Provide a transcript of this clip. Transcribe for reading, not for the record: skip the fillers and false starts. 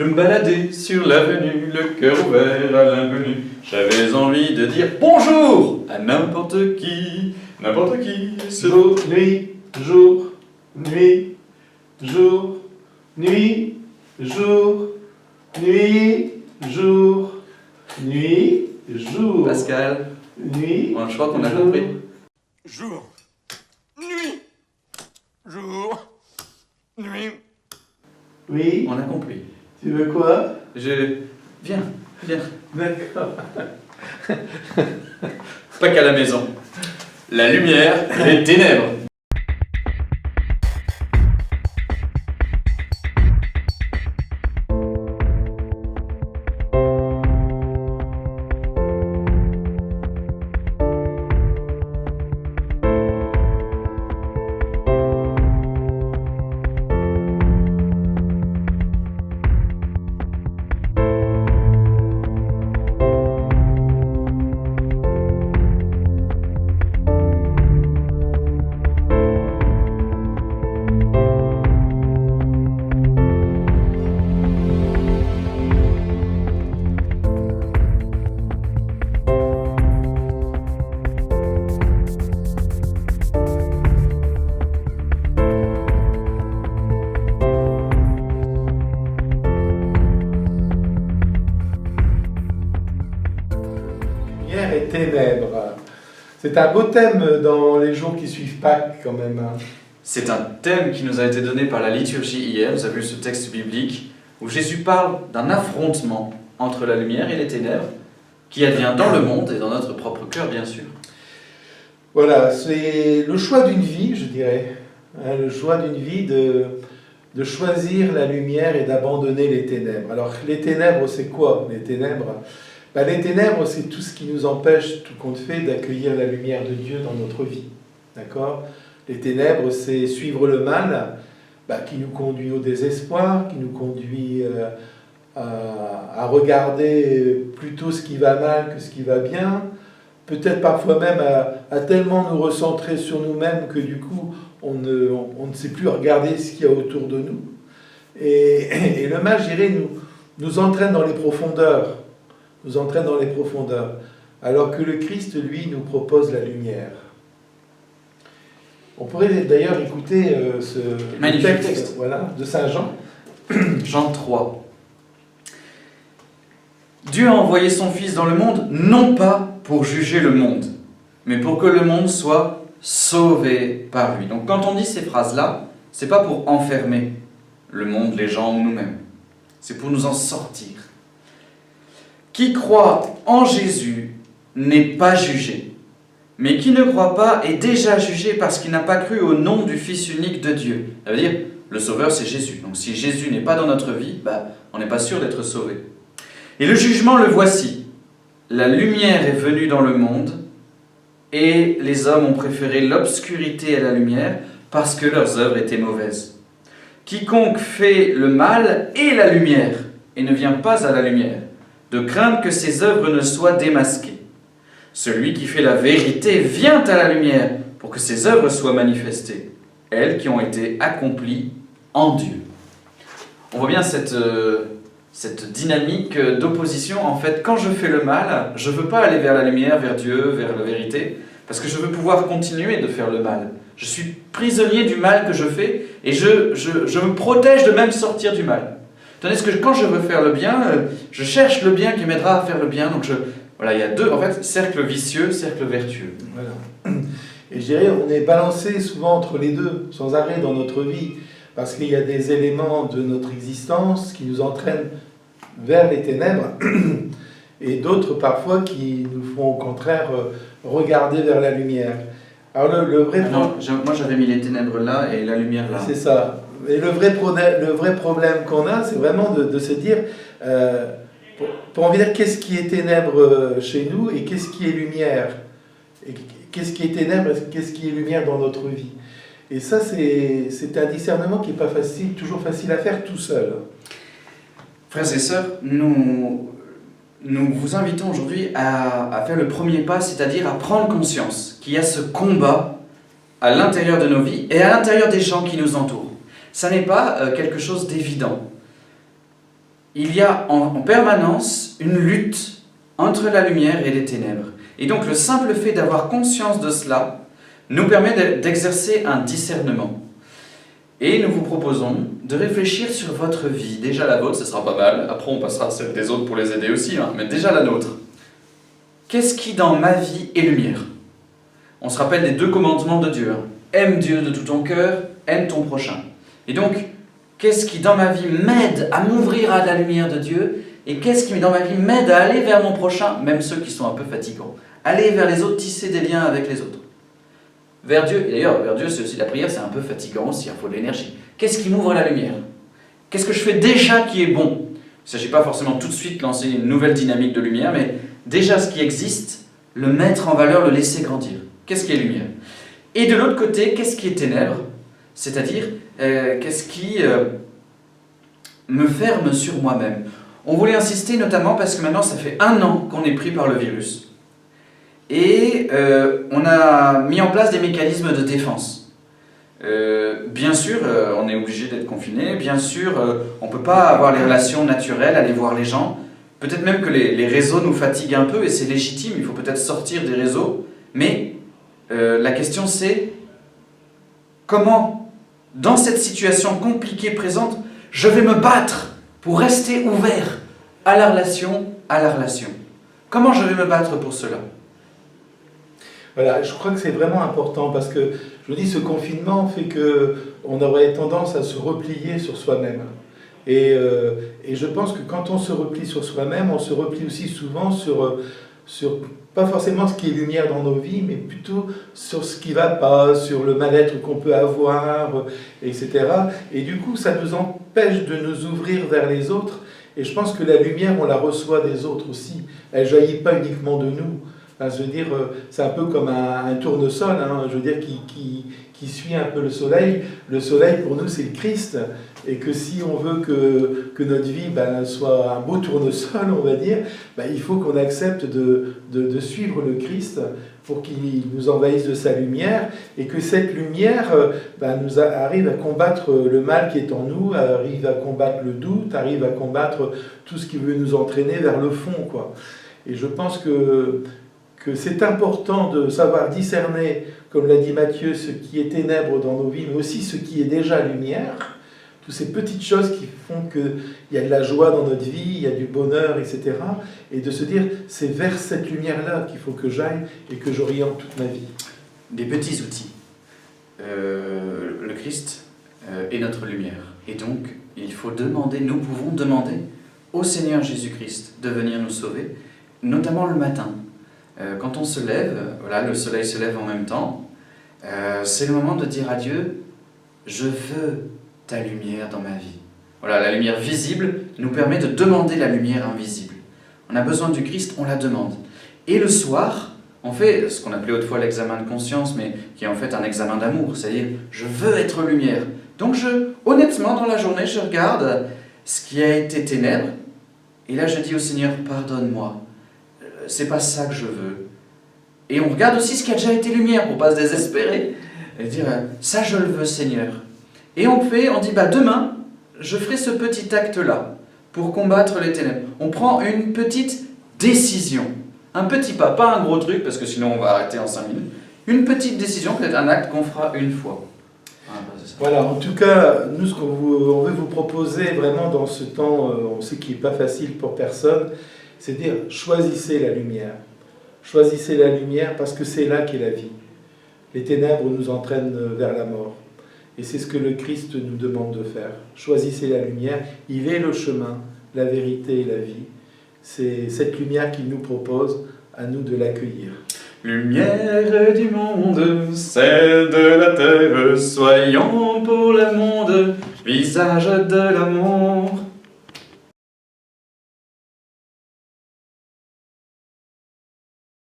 Je me baladais sur l'avenue, le cœur ouvert à l'inconnu. J'avais envie de dire bonjour à n'importe qui, Jour, nuit, jour, nuit, jour, nuit, jour, nuit, jour, nuit, jour. Pascal, Nuit. je crois qu'on a jour. compris. Jour, nuit, jour, nuit. Oui. On a compris. Tu veux quoi? Viens. D'accord. Pas qu'à la maison. La lumière et les ténèbres. Lumière et ténèbres. C'est un beau thème dans les jours qui suivent Pâques quand même. Hein. C'est un thème qui nous a été donné par la liturgie hier. Vous avez vu ce texte biblique où Jésus parle d'un affrontement entre la lumière et les ténèbres qui advient dans le monde et dans notre propre cœur, bien sûr. Voilà, c'est le choix d'une vie, je dirais. Hein, le choix d'une vie de choisir la lumière et d'abandonner les ténèbres. Alors, les ténèbres, c'est quoi, les ténèbres? Les ténèbres, c'est tout ce qui nous empêche, tout compte fait, d'accueillir la lumière de Dieu dans notre vie. D'accord? Les ténèbres, c'est suivre le mal, qui nous conduit au désespoir, qui nous conduit à regarder plutôt ce qui va mal que ce qui va bien, peut-être parfois même à tellement nous recentrer sur nous-mêmes que du coup, on ne sait plus regarder ce qu'il y a autour de nous. Et le mal, je dirais, nous entraîne dans les profondeurs. Nous entraîne dans les profondeurs, alors que le Christ, lui, nous propose la lumière. On pourrait d'ailleurs écouter ce Magnifique texte. Voilà, de Saint Jean. Jean 3. Dieu a envoyé son Fils dans le monde, non pas pour juger le monde, mais pour que le monde soit sauvé par lui. Donc quand on dit ces phrases-là, c'est pas pour enfermer le monde, les gens ou nous-mêmes. C'est pour nous en sortir. Qui croit en Jésus n'est pas jugé, mais qui ne croit pas est déjà jugé parce qu'il n'a pas cru au nom du Fils unique de Dieu. Ça veut dire, le Sauveur c'est Jésus. Donc si Jésus n'est pas dans notre vie, on n'est pas sûr d'être sauvé. Et le jugement, le voici. La lumière est venue dans le monde, et les hommes ont préféré l'obscurité à la lumière parce que leurs œuvres étaient mauvaises. Quiconque fait le mal est la lumière, et ne vient pas à la lumière, de craindre que ses œuvres ne soient démasquées. Celui qui fait la vérité vient à la lumière pour que ses œuvres soient manifestées, elles qui ont été accomplies en Dieu. On voit bien cette dynamique d'opposition. En fait, quand je fais le mal, je ne veux pas aller vers la lumière, vers Dieu, vers la vérité, parce que je veux pouvoir continuer de faire le mal. Je suis prisonnier du mal que je fais et je me protège de même sortir du mal. Tandis que quand je veux faire le bien, je cherche le bien qui m'aidera à faire le bien. Donc il y a deux, en fait, cercle vicieux, cercle vertueux. Voilà. Et je dirais, on est balancé souvent entre les deux, sans arrêt dans notre vie, parce qu'il y a des éléments de notre existence qui nous entraînent vers les ténèbres, et d'autres parfois qui nous font au contraire regarder vers la lumière. Alors le vrai moi j'avais mis les ténèbres là et la lumière là. C'est ça. Et le vrai problème qu'on a, c'est vraiment de se dire, pour en dire qu'est-ce qui est ténèbres chez nous et qu'est-ce qui est lumière. Et qu'est-ce qui est ténèbres et qu'est-ce qui est lumière dans notre vie. Et ça, c'est un discernement qui n'est pas toujours facile à faire tout seul. Frères et sœurs, nous vous invitons aujourd'hui à faire le premier pas, c'est-à-dire à prendre conscience qu'il y a ce combat à l'intérieur de nos vies et à l'intérieur des gens qui nous entourent. Ça n'est pas quelque chose d'évident. il y a en permanence une lutte entre la lumière et les ténèbres. Et donc le simple fait d'avoir conscience de cela nous permet d'exercer un discernement. Et nous vous proposons de réfléchir sur votre vie. Déjà la vôtre, ce sera pas mal. Après on passera à celle des autres pour les aider aussi, hein. Mais déjà la nôtre. Qu'est-ce qui dans ma vie est lumière? On se rappelle des 2 commandements de Dieu, hein. Aime Dieu de tout ton cœur, aime ton prochain. Et donc, qu'est-ce qui dans ma vie m'aide à m'ouvrir à la lumière de Dieu? Et qu'est-ce qui dans ma vie m'aide à aller vers mon prochain, même ceux qui sont un peu fatigants? Aller vers les autres, tisser des liens avec les autres. Vers Dieu, et d'ailleurs, vers Dieu, c'est aussi la prière, c'est un peu fatigant aussi, il faut de l'énergie. Qu'est-ce qui m'ouvre à la lumière? Qu'est-ce que je fais déjà qui est bon? Il ne s'agit pas forcément tout de suite de lancer une nouvelle dynamique de lumière, mais déjà ce qui existe, le mettre en valeur, le laisser grandir. Qu'est-ce qui est lumière? Et de l'autre côté, qu'est-ce qui est ténèbres? C'est-à-dire, qu'est-ce qui me ferme sur moi-même? On voulait insister notamment parce que maintenant ça fait 1 an qu'on est pris par le virus. Et on a mis en place des mécanismes de défense. Bien sûr, on est obligé d'être confiné. Bien sûr, on ne peut pas avoir les relations naturelles, aller voir les gens. Peut-être même que les réseaux nous fatiguent un peu et c'est légitime. Il faut peut-être sortir des réseaux. Mais la question c'est comment, dans cette situation compliquée présente, je vais me battre pour rester ouvert à la relation, Comment je vais me battre pour cela? Voilà, je crois que c'est vraiment important parce que, je vous dis, ce confinement fait qu'on aurait tendance à se replier sur soi-même. Et je pense que quand on se replie sur soi-même, on se replie aussi souvent sur pas forcément ce qui est lumière dans nos vies, mais plutôt sur ce qui ne va pas, sur le mal-être qu'on peut avoir, etc. Et du coup, ça nous empêche de nous ouvrir vers les autres. Et je pense que la lumière, on la reçoit des autres aussi. Elle ne jaillit pas uniquement de nous. Enfin, je veux dire, c'est un peu comme un tournesol, hein, je veux dire, qui suit un peu le soleil. Le soleil, pour nous, c'est le Christ. Et que si on veut que notre vie soit un beau tournesol, on va dire, il faut qu'on accepte de suivre le Christ pour qu'il nous envahisse de sa lumière et que cette lumière arrive à combattre le mal qui est en nous, arrive à combattre le doute, arrive à combattre tout ce qui veut nous entraîner vers le fond, quoi. Et je pense que c'est important de savoir discerner, comme l'a dit Matthieu, ce qui est ténèbres dans nos vies, mais aussi ce qui est déjà lumière. Toutes ces petites choses qui font qu'il y a de la joie dans notre vie, il y a du bonheur, etc. Et de se dire, c'est vers cette lumière-là qu'il faut que j'aille et que j'oriente toute ma vie. Des petits outils. Le Christ est notre lumière. Et donc, il faut demander, nous pouvons demander au Seigneur Jésus-Christ de venir nous sauver, notamment le matin. Quand on se lève, voilà, le soleil se lève en même temps, c'est le moment de dire à Dieu, je veux ta lumière dans ma vie. Voilà, la lumière visible nous permet de demander la lumière invisible. On a besoin du Christ, on la demande. Et le soir, on fait ce qu'on appelait autrefois l'examen de conscience, mais qui est en fait un examen d'amour, c'est-à-dire je veux être lumière. Donc honnêtement, dans la journée, je regarde ce qui a été ténèbres, et là je dis au Seigneur, pardonne-moi, c'est pas ça que je veux. Et on regarde aussi ce qui a déjà été lumière, pour pas se désespérer, et dire, ça je le veux Seigneur. Et on dit, demain, je ferai ce petit acte-là, pour combattre les ténèbres. On prend une petite décision, un petit pas, pas un gros truc, parce que sinon on va arrêter en 5 minutes, une petite décision, peut-être un acte qu'on fera une fois. Voilà, en tout cas, nous, ce on veut vous proposer vraiment dans ce temps, on sait qu'il n'est pas facile pour personne, c'est dire, choisissez la lumière. Choisissez la lumière parce que c'est là qu'est la vie. Les ténèbres nous entraînent vers la mort. Et c'est ce que le Christ nous demande de faire. Choisissez la lumière, il est le chemin, la vérité et la vie. C'est cette lumière qu'il nous propose, à nous de l'accueillir. Lumière du monde, celle de la terre, soyons pour le monde, visage de l'amour.